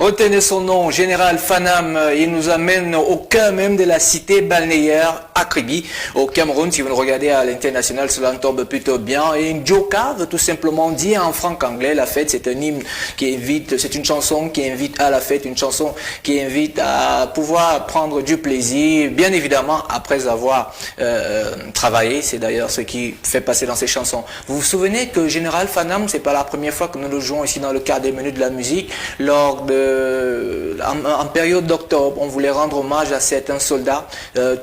Retenez son nom, Général Fanam. Il nous amène au cœur même de la cité balnéaire Akribi, au Cameroun. Si vous le regardez à l'international, cela tombe plutôt bien. Et Njoka veut tout simplement dire en franc-anglais, la fête, c'est un hymne qui invite, c'est une chanson qui invite à la fête, une chanson qui invite à pouvoir prendre du plaisir, bien évidemment, après avoir travaillé. C'est d'ailleurs ce qui fait passer dans ces chansons. Vous vous souvenez que Général Fanam, c'est pas la première fois que nous le jouons ici dans le cadre des menus de la musique, lors en période d'octobre, on voulait rendre hommage à certains soldats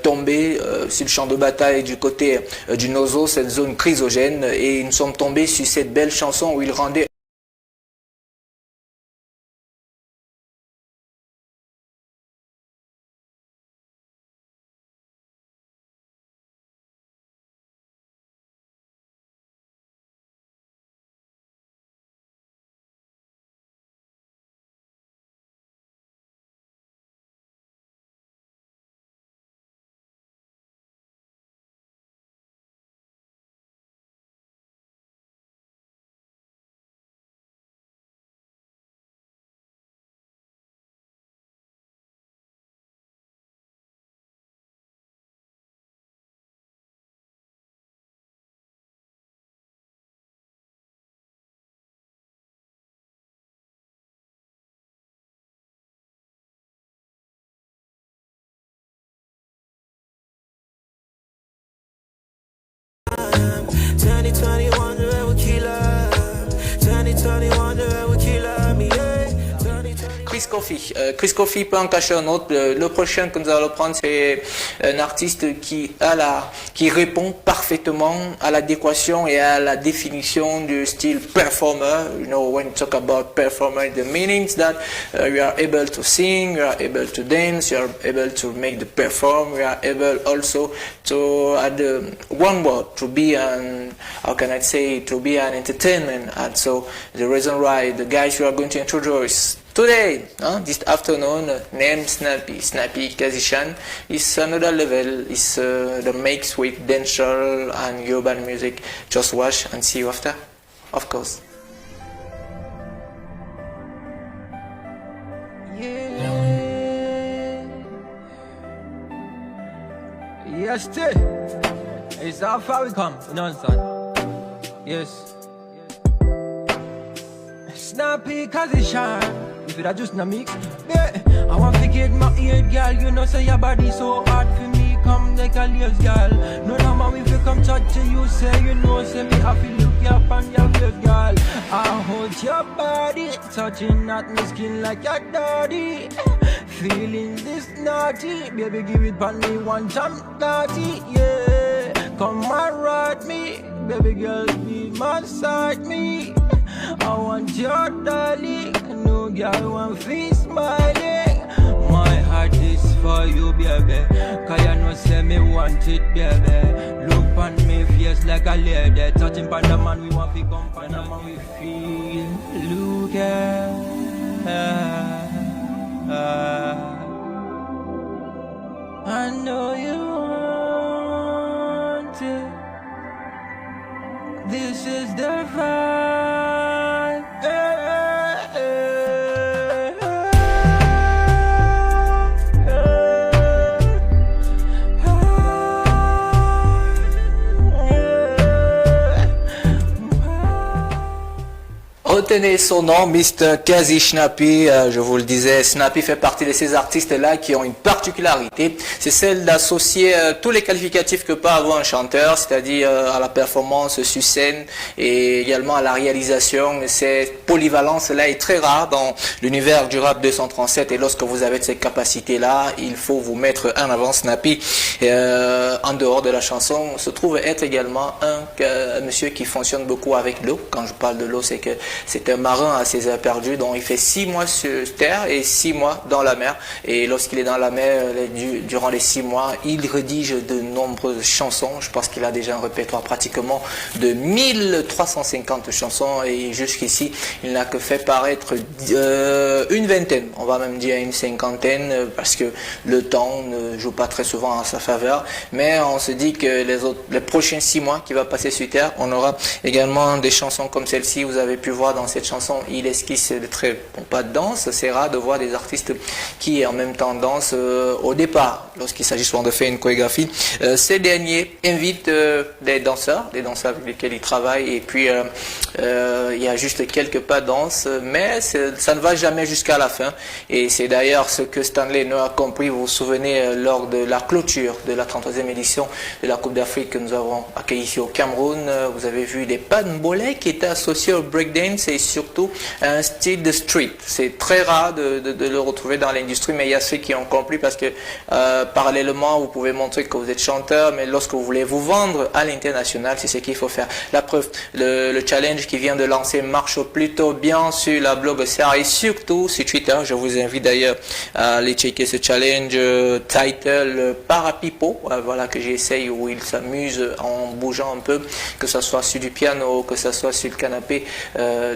tombés sur le champ de bataille du côté du Nozo, cette zone chrysogène, et nous sommes tombés sur cette belle chanson où ils rendaient Chris Coffey peut en cacher un autre. Le prochain que nous allons prendre, c'est un artiste qui répond parfaitement à l'adéquation et à la définition du style performer. You know, when you talk about performer, the meanings that you are able to sing, you are able to dance, you are able to make the perform, you are able also to add one word, to be an, how can I say, to be an entertainment. And so the reason why the guys you are going to introduce today, this afternoon, named Snappy Kazishan, is another level, is the mix with dancehall and urban music. Just watch and see you after, of course. Yes, it's how far we come, you understand? Yes. Snappy Kazishan. If it just not mix, yeah. I want to get my ear, girl. You know, say your body so hard for me. Come like a lace, girl. No, no, man, if you come touch you, say you know, say me, I feel look you up on your face, girl. I hold your body, touching at my skin like your daddy. Feeling this naughty, baby, give it on me one time, naughty, yeah. Come and ride me, baby girl, be massage me. I want your darling, no girl want feel smiling. My heart is for you, baby, cause you know say me want it, baby. Look on me face like a lady, touching on the man we want to come on the man we feel. Look I know you want it. This is the vibe. Retenez son nom, Mr. Kazi Snappy. Je vous le disais, Snappy fait partie de ces artistes-là qui ont une particularité. C'est celle d'associer tous les qualificatifs que peut avoir un chanteur, c'est-à-dire à la performance sur scène et également à la réalisation. Cette polyvalence-là est très rare dans l'univers du rap 237 et lorsque vous avez ces capacités-là, il faut vous mettre en avant. Snappy, en dehors de la chanson, se trouve être également un monsieur qui fonctionne beaucoup avec l'eau. Quand je parle de l'eau, c'est que C'est un marin à ses heures perdues, donc il fait 6 mois sur terre et 6 mois dans la mer. Et lorsqu'il est dans la mer, durant les 6 mois, il rédige de nombreuses chansons. Je pense qu'il a déjà un répertoire pratiquement de 1350 chansons et jusqu'ici, il n'a que fait paraître une vingtaine, on va même dire une cinquantaine, parce que le temps ne joue pas très souvent en sa faveur. Mais on se dit que les prochains 6 mois qu'il va passer sur terre, on aura également des chansons comme celle-ci. Vous avez pu voir dans cette chanson, il esquisse de très bon pas de danse. C'est rare de voir des artistes qui en même temps dansent au départ, lorsqu'il s'agit souvent de faire une chorégraphie. Ces derniers invitent des danseurs avec lesquels ils travaillent, et puis il y a juste quelques pas de danse, mais ça ne va jamais jusqu'à la fin. Et c'est d'ailleurs ce que Stanley Noah a compris. Vous vous souvenez, lors de la clôture de la 33e édition de la Coupe d'Afrique que nous avons accueillie ici au Cameroun, vous avez vu des pas de mbolé qui étaient associés au breakdance et surtout à un style de street. C'est très rare de le retrouver dans l'industrie, mais il y a ceux qui ont compris, parce que parallèlement, vous pouvez montrer que vous êtes chanteur, mais lorsque vous voulez vous vendre à l'international, c'est ce qu'il faut faire. La preuve, le challenge qui vient de lancer marche plutôt bien sur la blogosphère et surtout sur Twitter. Je vous invite d'ailleurs à aller checker ce challenge title Parapipo, voilà, que j'essaye, où il s'amuse en bougeant un peu, que ce soit sur du piano, que ce soit sur le canapé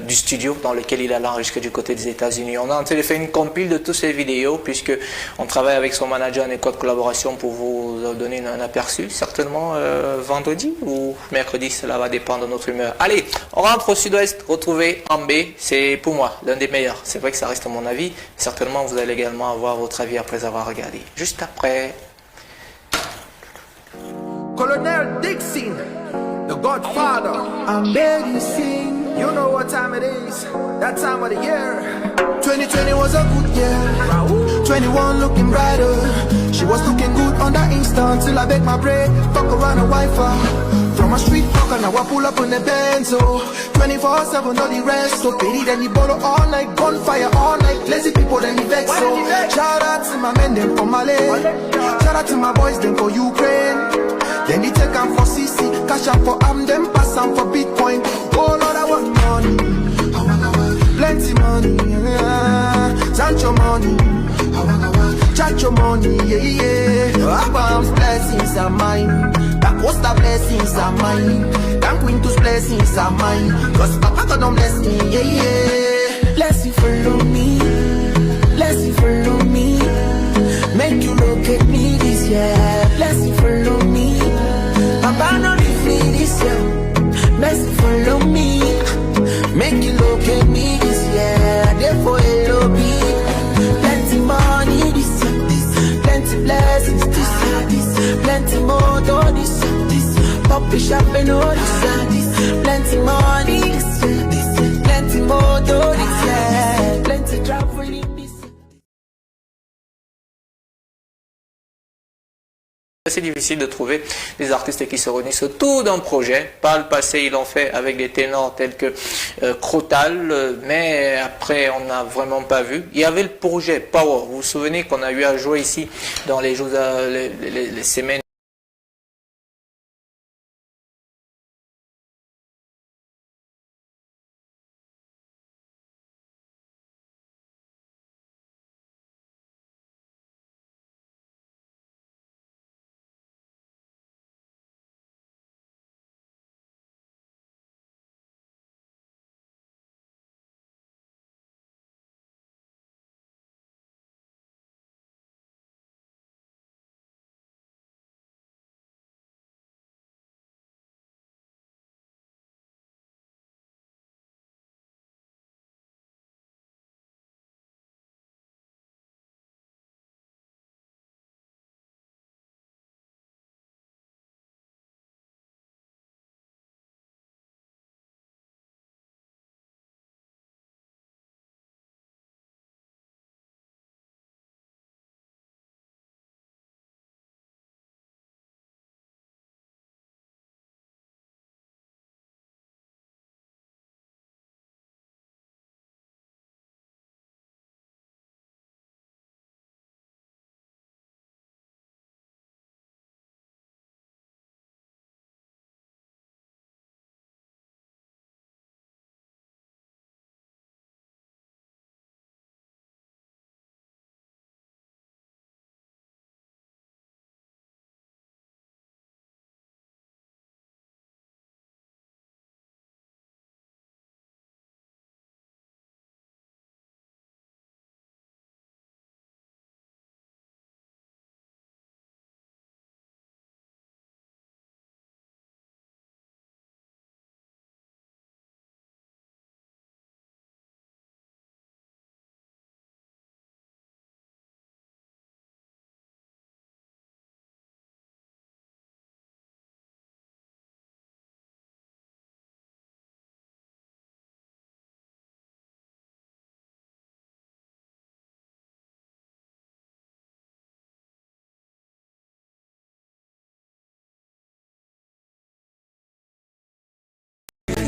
du studio dans lequel il a l'enregistré du côté des États-Unis. On a en fait une compile de toutes ces vidéos, puisque on travaille avec son manager en école de collaboration pour vous donner un aperçu, certainement vendredi ou mercredi, cela va dépendre de notre humeur. Allez, on rentre au sud-ouest, retrouver Ambé, c'est pour moi l'un des meilleurs. C'est vrai que ça reste mon avis, certainement vous allez également avoir votre avis après avoir regardé. Juste après. Colonel Dixon, the Godfather. I'm ready to sing. You know what time it is, that time of the year. 2020 was a good year. 21 looking brighter. She was looking good on that instant till I beg my bread. Fuck around a Wi-Fi. From a street fucker, now I pull up on the Benz. 24/7, no the rest. So pity then you borrow all night, gunfire all night. Lazy people then you vex. So shout out to my men them from Malay. Shout out to my boys them for Ukraine. Then they take them for CC, cash out for them pass them for Bitcoin. Oh Lord, I want money, plenty money, Sancho money, Chacho money, yeah, yeah. Abraham's blessings are mine, Costa blessings are mine, Dan Quintus blessings are mine. Cause Papa God don't bless me, yeah, yeah. Blessing follow me, blessing follow me. Make you look at me this year, blessing follow me. Papa no leave me this year, blessing follow me. Make you look at me this year, therefore it'll be plenty money this year, plenty blessings this year, plenty more do this, puppy shopping all this, plenty money this year, plenty more do this, plenty traveling. C'est difficile de trouver des artistes qui se réunissent autour d'un projet. Par le passé, ils l'ont fait avec des ténors tels que Crotal, mais après, on n'a vraiment pas vu. Il y avait le projet Power. Vous vous souvenez qu'on a eu à jouer ici dans les jours, les semaines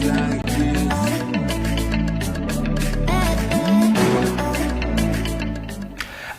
like this.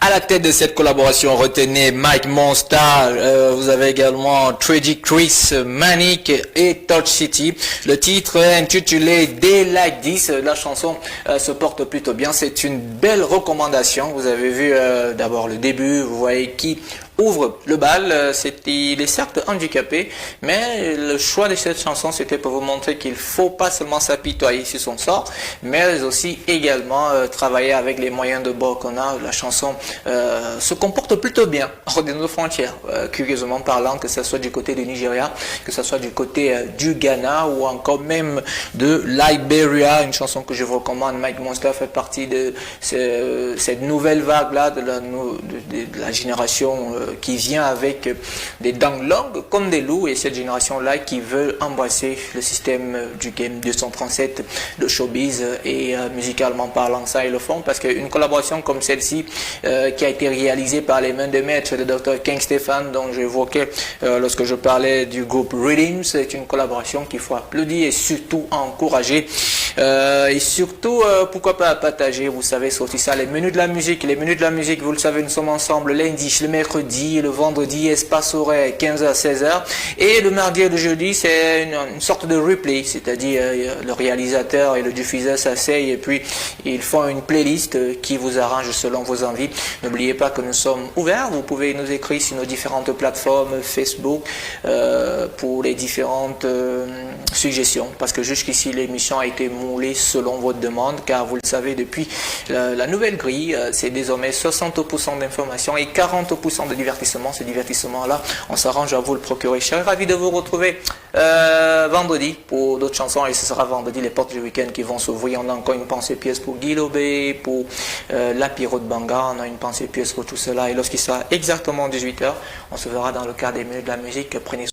À la tête de cette collaboration, retenez Mike Monstar, vous avez également Tragic Chris, Manic et Touch City. Le titre est intitulé Day Like This. La chanson se porte plutôt bien, c'est une belle recommandation. Vous avez vu d'abord le début, vous voyez qui ouvre le bal, il est certes handicapé, mais le choix de cette chanson c'était pour vous montrer qu'il faut pas seulement s'apitoyer sur son sort, mais aussi également travailler avec les moyens de bord qu'on a. La chanson se comporte plutôt bien hors de nos frontières, curieusement parlant, que ce soit du côté du Nigeria, que ce soit du côté du Ghana ou encore même de Liberia, une chanson que je vous recommande. Mike Monster fait partie de cette nouvelle vague là de la génération qui vient avec des dents longues comme des loups, et cette génération-là qui veut embrasser le système du Game 237, le showbiz, et musicalement parlant, ça ils le font, parce qu'une collaboration comme celle-ci qui a été réalisée par les mains de maître de Dr. King Stefan, dont j'évoquais lorsque je parlais du groupe Rhythm, c'est une collaboration qu'il faut applaudir et surtout encourager, et surtout pourquoi pas partager. Vous savez, c'est aussi ça, les menus de la musique, vous le savez, nous sommes ensemble lundi, le mercredi, le vendredi, espace horaire 15h à 16h, et le mardi et le jeudi c'est une sorte de replay, c'est-à-dire le réalisateur et le diffuseur s'asseyent et puis ils font une playlist qui vous arrange selon vos envies. N'oubliez pas que nous sommes ouverts, vous pouvez nous écrire sur nos différentes plateformes Facebook pour les différentes suggestions, parce que jusqu'ici l'émission a été moulée selon votre demande, car vous le savez, depuis la nouvelle grille, c'est désormais 60% d'informations et 40% de divertissement. Ce divertissement-là, on s'arrange à vous le procurer. Je serai ravi de vous retrouver vendredi pour d'autres chansons, et ce sera vendredi les portes du week-end qui vont s'ouvrir. On a encore une pensée pièce pour Guy Lobé, pour la Pyro de Banga, on a une pensée pièce pour tout cela, et lorsqu'il sera exactement 18h, on se verra dans le cadre des minutes de la musique. Prenez soin.